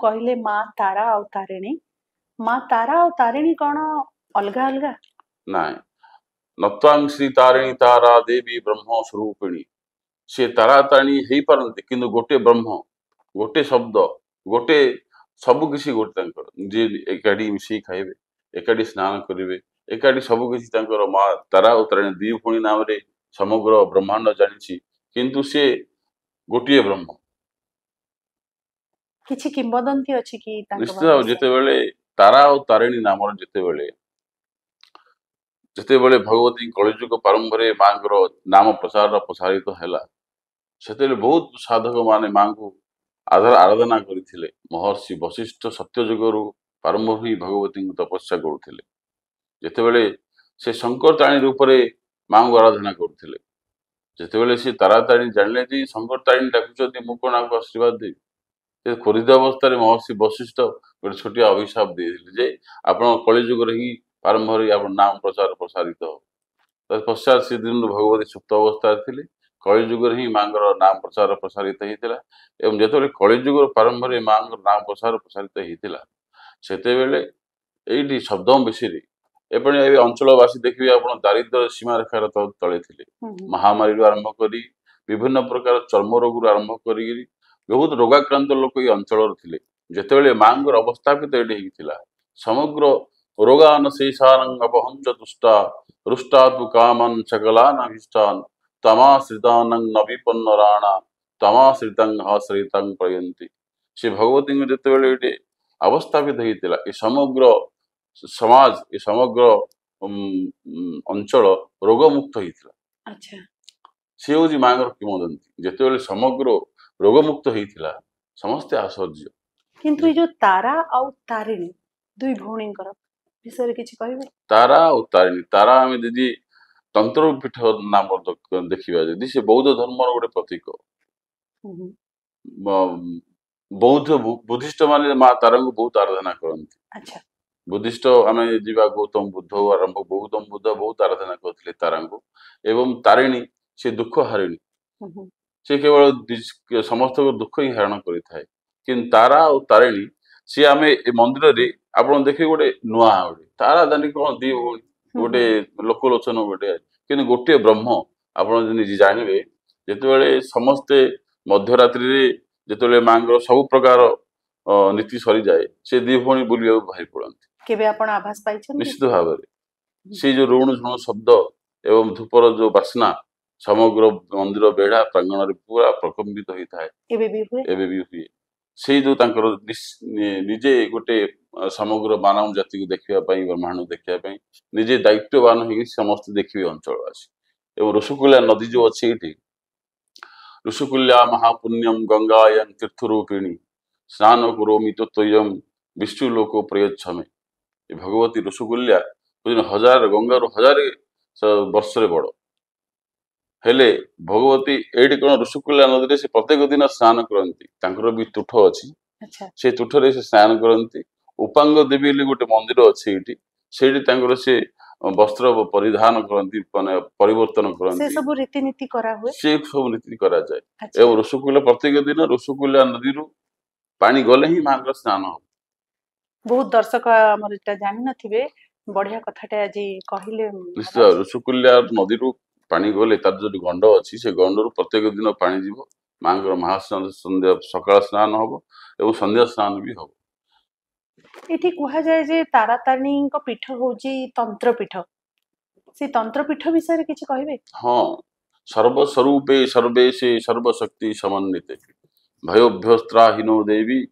कहले माँ तारा और तारिणी माँ तारा और तारिणी कौन अलगा अलगा ना नत्वां श्री तारिणी तारा देवी ब्रह्म स्वरूपिणी से तारा तारिणी हेई पारंती किंतु गोटे ब्रह्म गोटे शब्द गोटे सब किसी गोटे जे एकाठी मिसी खाइबे एकाठी स्नान करिवे एकाठी सब किसी तांकर माँ तारा और तारिणी दी भणी नाम रे समग्र ब्रह्मांड जानिछि किंतु से गोटे ब्रह्म किछि किंवदंती अछि कि तांक निश्चित बारे भाव जेतेबेले तारा और तारिणी नाम जेतेबेले जेतेबेले भगवती कलिजुग प्रारंभ रे मांकर नाम प्रचार प्रसारित हैला सेतेबेले बहुत साधक माने मां को आराधना करथिले महर्षि वशिष्ठ सत्य जुगरु प्रारंभ ही भगवती को तपस्या करुथिले जेतेबेले से शंकर तारिणी रूप रे मां को आराधना करथिले जेतेबेले से तारा तारिणी जानले जे शंकर तारिणी डाकुचନ୍ତି मु कोन आपको आशीर्वाद देबी से खरीद अवस्था महर्षि वशिष्ठ गोटे छोटिया अभिशाप देते जे आपण कलिजुग ही प्रारंभ रे आपण नाम प्रचार प्रसारित हो तत्पश्चात से दिन भगवती सुप्त अवस्था थे कलिजुग ही मां नाम प्रचार प्रसारित होता एवं जो कलिजुग प्रारंभ में मां नाम प्रचार प्रसारित होता से शब्दम विषय एपणे अंचलवासी देखिए आप दारिद्र सीमा रेखार तले थे महामारी आरंभ कर विभिन्न प्रकार चर्म रोग आरंभ कर बहुत रोगाक्रांत लोक ये अंचल थे जितेबाला मां अवस्थापित ये होता समग्र रोगान शेषानंगपहंच तुष्टा रुष्टा तु कामन सकलानभीष्टान तमाश्रितान न विपन्न राणा तमाश्रितं आश्रितं प्रयंती से भगवती जितेबाला अवस्थापित होता ये समग्र समाज ये समग्र अंचल रोगमुक्त होता अच्छा सी हूँ माँ किंवदंती जितेबाला समग्र रोगमुक्त होता समस्ते आश्चर्य किंतु ये जो तारा और तारिणी दुई भौणींकर विषय किछि कहबे तारा और तारिणी तारा आम दीदी तंत्र पीठ नाम देखा जदि से बौद्ध धर्म गोटे प्रतीक बौद्ध बुद्धिस्ट माने माँ तारा को बहुत आराधना करती अच्छा बुद्धिस्ट आम जा गौतम बुद्ध आरंभ गौतम बुद्ध बहुत आराधना करते तारा को एवं तारिणी से दुख हारिणी से केवल समस्त दुख ही हरण करें कि तारा और तारिणी सी आम मंदिर रे आप देखिए गोटे नुआ गोटे तारा दानी कौन दी गोटे लोकलोचन गोटे कि गोटे ब्रह्म आप जानवे जिते समस्ते मध्यरात्रि जिते माँ सब प्रकार नीति सरी जाए से दी भणी बुलिया बाहरी पड़ती केबे आपण आभास पाइछन निश्चित भाव में से जो ऋण झुण शब्द एवं धूपर जो बास्ना समग्र मंदिर बेढ़ा प्रांगण पूरा प्रकम्पित होता है एबे भी हुए से जो निजे गोटे समग्र मानव जाति को देखा ब्रह्मांड देखा निजे दायित्ववान हो समस्त देखिए अंचलवासी एवं ऋषिकुल्या नदी जो अच्छी ये ऋषिकुल्या महापुण्यम गंगायं तीर्थरूपिणी स्नान करोमि तत्वयं विष्णुलोको प्रयच्छमे भगवती ऋषिकुल्या हजार गंगार हजार वर्ष बड़ हेले भगवती एटी कौन ऋषिकुल्या नदी से प्रत्येक दिन स्नान करती भी तुठ अच्छी से तुठ से स्नान करती उपांग देवी गोटे मंदिर अच्छे ये से वस्त्र परिधान करती परिवर्तन करती सब रीतिनीति करा हुए से सब नीति करा जाए एवं ऋषिकुल्या प्रत्येक दिन ऋषिकुल्या नदी पानी गले ही मां स्नान हो बहुत दर्शक हमर इटा जानि नथिबे बढ़िया कथाटे आज कहिले निश्चय ऋषिकुल्या नदी पानी गले तार जो गंड अच्छी से गंडर प्रत्येक दिन पानी जीव मां महास्नान संध्या सकाळ स्नान हम एवं संध्या स्नान भी हम एठी कुहा जाए जे तारा तारिणी को पीठ होची तंत्र पीठ से तंत्र पीठ विषय किछि कहबे हां सर्व स्वरूपे सर्वेशे सर्वशक्ति समन्विते भयोभ्यस्त्राहीनो देवी